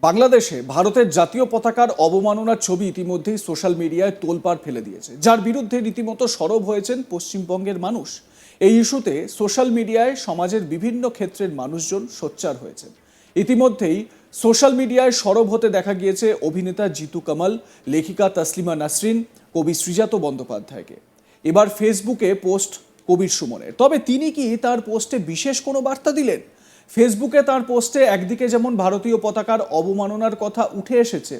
বাংলাদেশে ভারতের জাতীয় পতাকার অবমাননার ছবি ইতিমধ্যেই সোশ্যাল মিডিয়ায় তোলপাড় ফেলে দিয়েছে, যার বিরুদ্ধে রীতিমতো সরব হয়েছেন পশ্চিমবঙ্গের মানুষ। এই ইস্যুতে সোশ্যাল মিডিয়ায় সমাজের বিভিন্ন ক্ষেত্রের মানুষজন সোচ্চার হয়েছেন। ইতিমধ্যেই সোশ্যাল মিডিয়ায় সরব হতে দেখা গিয়েছে অভিনেতা জিতু কামাল, লেখিকা তসলিমা নাসরিন, কবি শ্রীজাত বন্দ্যোপাধ্যায়কে। এবার ফেসবুকে পোস্ট কবির সুমনের। তবে তিনি কি তার পোস্টে বিশেষ কোনো বার্তা দিলেন? ফেসবুকে তার পোস্টে একদিকে যেমন ভারতীয় পতাকার অবমাননার কথা উঠে এসেছে,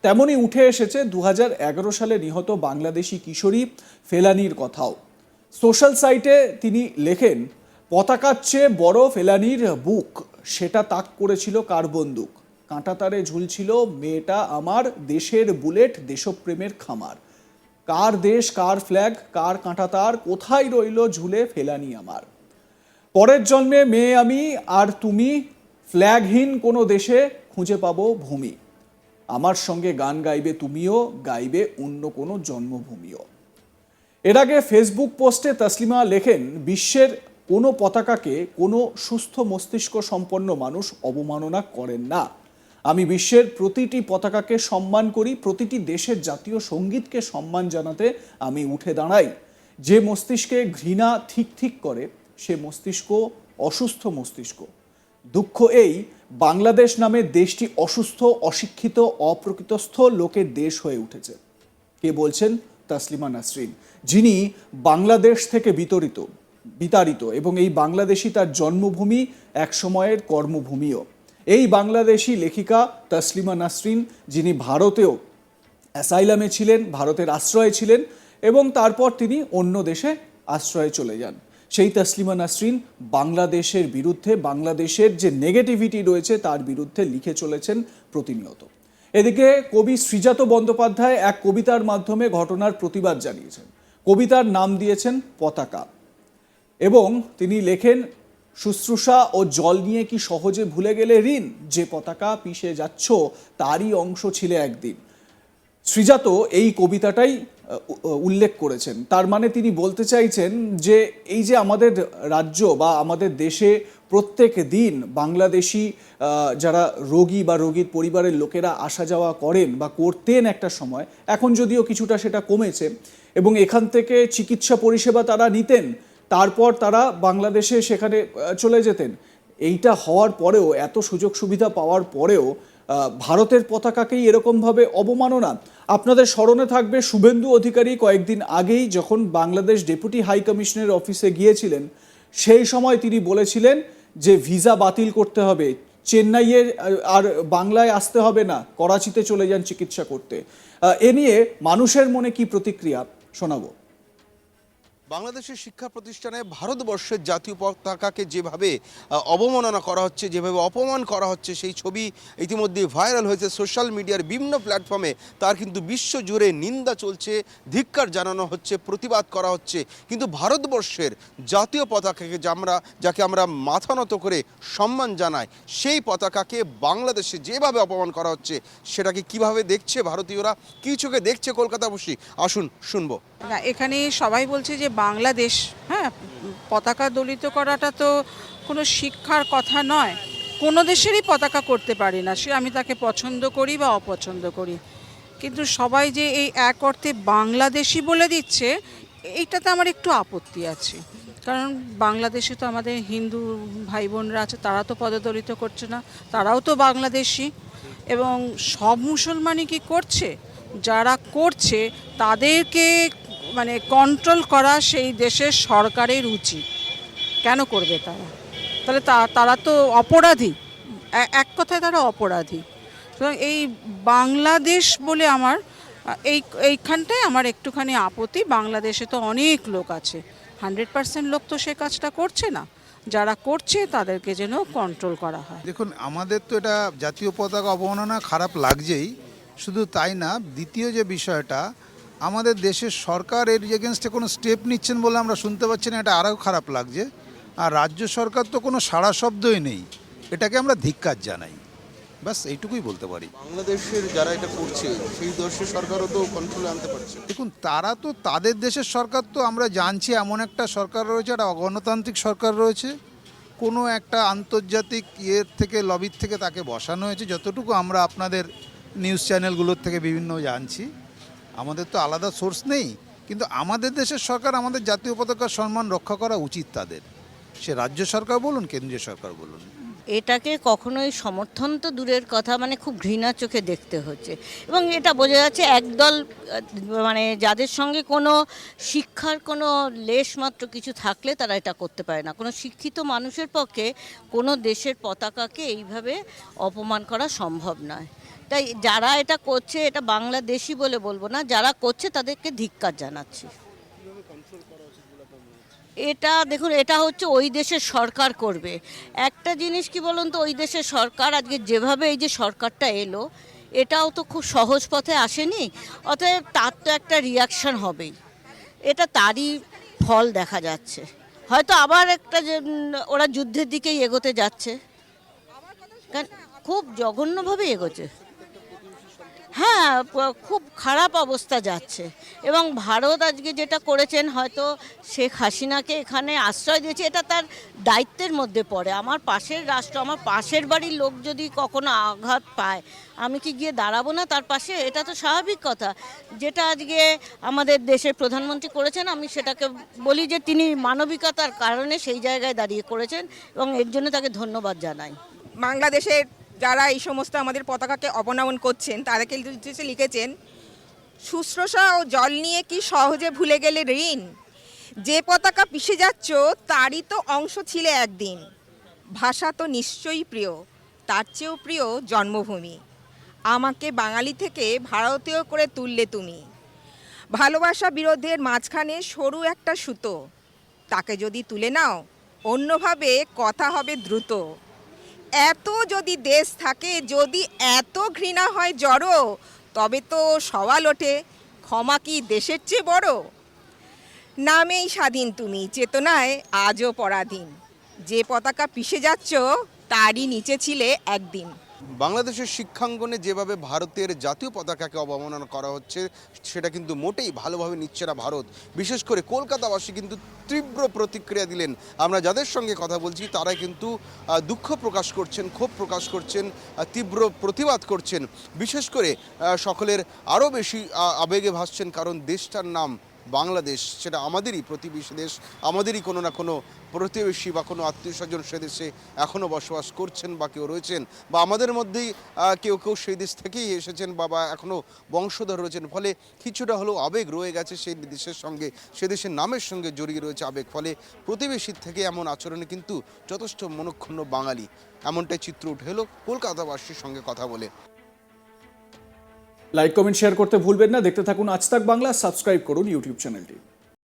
তেমনই উঠে এসেছে 2011 সালে নিহত বাংলাদেশি কিশোরী ফেলানির কথাও। সোশ্যাল সাইটে তিনি লেখেন, পতাকার চেয়ে বড় ফেলানির বুক, সেটা তাক করেছিল কার বন্দুক, কাঁটাতারে ঝুলছিল মেয়েটা আমার, দেশের বুলেট দেশপ্রেমের খামার, কার দেশ কার ফ্ল্যাগ কার কাঁটাতার, কোথায় রইল ঝুলে ফেলানি আমার। পরের জন্মে মেয়ে আমি আর তুমি, ফ্ল্যাগহীন কোনো দেশে খুঁজে পাবো ভূমি, আমার সঙ্গে গান গাইবে তুমিও, গাইবে অন্য কোনো জন্মভূমিও। এর আগে ফেসবুক পোস্টে তসলিমা লেখেন, বিশ্বের কোনো পতাকাকে কোনো সুস্থ মস্তিষ্ক সম্পন্ন মানুষ অবমাননা করেন না। আমি বিশ্বের প্রতিটি পতাকাকে সম্মান করি, প্রতিটি দেশের জাতীয় সঙ্গীতকে সম্মান জানাতে আমি উঠে দাঁড়াই। যে মস্তিষ্কে ঘৃণা ঠিক ঠিক করে সে মস্তিষ্ক অসুস্থ মস্তিষ্ক। দুঃখ এই, বাংলাদেশ নামে দেশটি অসুস্থ, অশিক্ষিত, অপ্রকৃতস্থ লোকের দেশ হয়ে উঠেছে। কে বলছেন? তসলিমা নাসরিন, যিনি বাংলাদেশ থেকে বিতাড়িত এবং এই বাংলাদেশি তার জন্মভূমি, এক সময়ের কর্মভূমিও। এই বাংলাদেশি লেখিকা তসলিমা নাসরিন, যিনি ভারতেও অ্যাসাইলামে ছিলেন, ভারতের আশ্রয়ে ছিলেন এবং তারপর তিনি অন্য দেশে আশ্রয়ে চলে যান। সেই তসলিমা নাসরিন বাংলাদেশের বিরুদ্ধে, বাংলাদেশের যে নেগেটিভিটি রয়েছে তার বিরুদ্ধে লিখে চলেছেন প্রতিনিয়ত। এদিকে কবি শ্রীজাত বন্দ্যোপাধ্যায় এক কবিতার মাধ্যমে ঘটনার প্রতিবাদ জানিয়েছেন। কবিতার নাম দিয়েছেন পতাকা এবং তিনি লেখেন, শুশ্রূষা ও জল নিয়ে কি সহজে ভুলে গেলে ঋণ, যে পতাকা পিষে যাচ্ছ তারই অংশ ছিলে একদিন। শ্রীজাত এই কবিতাটাই উল্লেখ করেছেন। তার মানে তিনি বলতে চাইছেন যে এই যে আমাদের রাজ্য বা আমাদের দেশে প্রত্যেক দিন বাংলাদেশি যারা রোগী বা রোগীর পরিবারের লোকেরা আসা যাওয়া করেন বা করতেন একটা সময়, এখন যদিও কিছুটা সেটা কমেছে, এবং এখান থেকে চিকিৎসা পরিষেবা তারা নিতেন, তারপর তারা বাংলাদেশে সেখানে চলে যেতেন। এইটা হওয়ার পরেও, এত সুযোগ সুবিধা পাওয়ার পরেও ভারতের পতাকাকেই এরকমভাবে অবমাননা। আপনাদের স্মরণে থাকবে শুভেন্দু অধিকারী কয়েকদিন আগেই যখন বাংলাদেশ ডেপুটি হাই কমিশনের অফিসে গিয়েছিলেন, সেই সময় তিনি বলেছিলেন যে ভিসা বাতিল করতে হবে, চেন্নাইয়ের আর বাংলায় আসতে হবে না, করাচিতে চলে যান চিকিৎসা করতে। এ নিয়ে মানুষের মনে কি প্রতিক্রিয়া শোনাবো। বাংলাদেশের শিক্ষা প্রতিষ্ঠানে ভারতবর্ষের জাতীয় পতাকাকে যেভাবে অবমাননা করা হচ্ছে, যেভাবে অপমান করা হচ্ছে, সেই ছবি ইতিমধ্যে ভাইরাল হয়েছে সোশ্যাল মিডিয়ার বিভিন্ন প্ল্যাটফর্মে। তার কিন্তু বিশ্বজুড়ে নিন্দা চলছে, ধিক্কার জানানো হচ্ছে, প্রতিবাদ করা হচ্ছে। কিন্তু ভারতবর্ষের জাতীয় পতাকাকে যাকে আমরা মাথা নত করে সম্মান জানাই, সেই পতাকাকে বাংলাদেশে যেভাবে অপমান করা হচ্ছে, সেটাকে কিভাবে দেখছে ভারতীয়রা, কী চোখে দেখছে কলকাতাবাসী, আসুন শুনবো। না, এখানে সবাই বলছে যে বাংলাদেশ, পতাকা দলিত করাটা তো কোনো শিক্ষার কথা নয়। কোনো দেশেরই পতাকা করতে পারি না, সে আমি তাকে পছন্দ করি বা অপছন্দ করি। কিন্তু সবাই যে এই এক অর্থে বাংলাদেশি বলে দিচ্ছে, এইটাতে আমার একটু আপত্তি আছে। কারণ বাংলাদেশে তো আমাদের হিন্দু ভাই বোনরা আছে, তারা তো পদদলিত করছে না, তারাও তো বাংলাদেশি। এবং সব মুসলমানই কি করছে? যারা করছে তাদেরকে কন্ট্রোল করা সেই দেশের সরকারের উচিত। কেন করবে তারা? তাহলে তারা তো অপরাধী, এক কথায় তারা অপরাধী। সুতরাং এই বাংলাদেশ বলে আমার এইখানটায় আমার একটুখানি আপত্তি। বাংলাদেশে তো অনেক লোক আছে, 100% লোক তো সে কাজটা করছে না। যারা করছে তাদেরকে যেন কন্ট্রোল করা হয়। দেখুন, আমাদের তো এটা জাতীয় পতাকা অবমাননা খারাপ লাগছেই, শুধু তাই না, দ্বিতীয় যে বিষয়টা, আমাদের দেশের সরকার এর এগেনস্টে কোনো স্টেপ নিচ্ছেন বলে আমরা শুনতে পাচ্ছি না, এটা আরও খারাপ লাগছে। আর রাজ্য সরকার তো কোনো সাড়া শব্দই নেই, এটাকে আমরা ধিক্কার জানাই। ব্যাস এইটুকুই বলতে পারি। বাংলাদেশের যারা এটা করছে সেই দেশের সরকারও তো কন্ট্রোলে আনতে পারছে। দেখুন, তারা তো তাদের দেশের সরকার, তো আমরা জানছি এমন একটা সরকার রয়েছে, একটা অগণতান্ত্রিক সরকার রয়েছে, কোনো একটা আন্তর্জাতিক ইয়ের থেকে লবির থেকে তাকে বসানো হয়েছে। যতটুকু আমরা আপনাদের নিউজ চ্যানেলগুলোর থেকে বিভিন্ন জানছি, আমাদের তো আলাদা সোর্স নেই, কিন্তু আমাদের দেশের সরকার আমাদের জাতীয় পতাকার সম্মান রক্ষা করা উচিত তাদের, সে রাজ্য সরকার বলুন কেন্দ্রীয় সরকার বলুন। এটাকে কখনোই সমর্থন তো দূরের কথা, মানে খুব ঘৃণা চোখে দেখতে হচ্ছে। এবং এটা বোঝা যাচ্ছে একদল মানে যাদের সঙ্গে কোনো শিক্ষার কোনো লেশমাত্র কিছু থাকলে তারা এটা করতে পারে না। কোনো শিক্ষিত মানুষের পক্ষে কোনো দেশের পতাকাকে এইভাবে অপমান করা সম্ভব নয়। তাই যারা এটা করছে, এটা বাংলাদেশি বলে বলবো না, যারা করছে তাদেরকে ধিক্কার জানাচ্ছি। এটা দেখুন, এটা হচ্ছে ওই দেশের সরকার করবে। একটা জিনিস কি বলুন তো, ওই দেশের সরকার আজকে যেভাবে এই যে সরকারটা এলো, এটাও তো খুব সহজ পথে আসেনি, অতএব তার তো একটা রিয়াকশন হবেই। এটা তারই ফল দেখা যাচ্ছে। হয়তো আবার একটা ওরা যুদ্ধের দিকেই এগোতে যাচ্ছে, কারণ খুব জঘন্যভাবে এগোচ্ছে। হ্যাঁ, খুব খারাপ অবস্থা যাচ্ছে। এবং ভারত আজকে যেটা করেছেন, হয়তো শেখ হাসিনাকে এখানে আশ্রয় দিয়েছে, এটা তার দায়িত্বের মধ্যে পড়ে। আমার পাশের রাষ্ট্র, আমার পাশের বাড়ির লোক যদি কখনো আঘাত পায়, আমি কি গিয়ে দাঁড়াবো না তার পাশে? এটা তো স্বাভাবিক কথা। যেটা আজকে আমাদের দেশের প্রধানমন্ত্রী করেছেন, আমি সেটাকে বলি যে তিনি মানবিকতার কারণে সেই জায়গায় দাঁড়িয়ে করেছেন, এবং এর জন্য তাকে ধন্যবাদ জানাই। বাংলাদেশের যারা এই সমস্ত আমাদের পতাকাকে অবনমন করছেন, তাদেরকে লিখেছেন, শুশ্রূষা ও জল নিয়ে কি সহজে ভুলে গেলে ঋণ? যে পতাকা পিষে যাচ্ছ তারই তো অংশ ছিলে একদিন। ভাষা তো নিশ্চয়ই প্রিয়, তার চেয়েও প্রিয় জন্মভূমি। আমাকে বাঙালি থেকে ভারতীয় করে তুললে তুমি। ভালোবাসা বিরোধের মাঝখানে সরু একটা সুতো, তাকে যদি তুলে নাও অন্যভাবে কথা হবে দ্রুত। এত যদি দেশ থাকে, যদি এত ঘৃণা হয় জড়ো, তবে তো সওয়াল ওঠে, ক্ষমা কি দেশের চেয়ে বড়? নামেই স্বাধীন তুমি, চেতনায় আজও পরাধীন। যে পতাকা পিষে যাচ্ছ তারই নিচে ছিলে একদিন। বাংলাদেশের শিক্ষাঙ্গনে যেভাবে ভারতের জাতীয় পতাকাকে অবমাননা করা হচ্ছে, সেটা কিন্তু মোটেই ভালোভাবে নিচ্ছে না ভারত। বিশেষ করে কলকাতাবাসী কিন্তু তীব্র প্রতিক্রিয়া দিলেন। আমরা যাদের সঙ্গে কথা বলছি তারা কিন্তু দুঃখ প্রকাশ করছেন, ক্ষোভ প্রকাশ করছেন, তীব্র প্রতিবাদ করছেন। বিশেষ করে সকলের আরও বেশি আবেগে ভাসছেন, কারণ দেশটার নাম বাংলাদেশ, সেটা আমাদেরই প্রতিবেশী দেশ, আমাদেরই কোনো না কোনো প্রতিবেশী বা কোনো আত্মীয় স্বজন সে দেশে এখনও বসবাস করছেন বা কেউ রয়েছেন, বা আমাদের মধ্যেই কেউ কেউ সেই দেশ থেকেই এসেছেন বা এখনও বংশধর রয়েছেন। ফলে কিছুটা হলেও আবেগ রয়ে গেছে সেই দেশের সঙ্গে, সে দেশের নামের সঙ্গে জড়িয়ে রয়েছে আবেগ। ফলে প্রতিবেশীর থেকে এমন আচরণে কিন্তু যথেষ্ট মনক্ষুণ্ণ বাঙালি, এমনটাই চিত্র উঠে এলো কলকাতাবাসীর সঙ্গে কথা বলে। লাইক কমেন্ট শেয়ার করতে ভুলবেন না। দেখতে থাকুন আজ তাক বাংলা, সাবস্ক্রাইব করুন ইউটিউব চ্যানেলটি।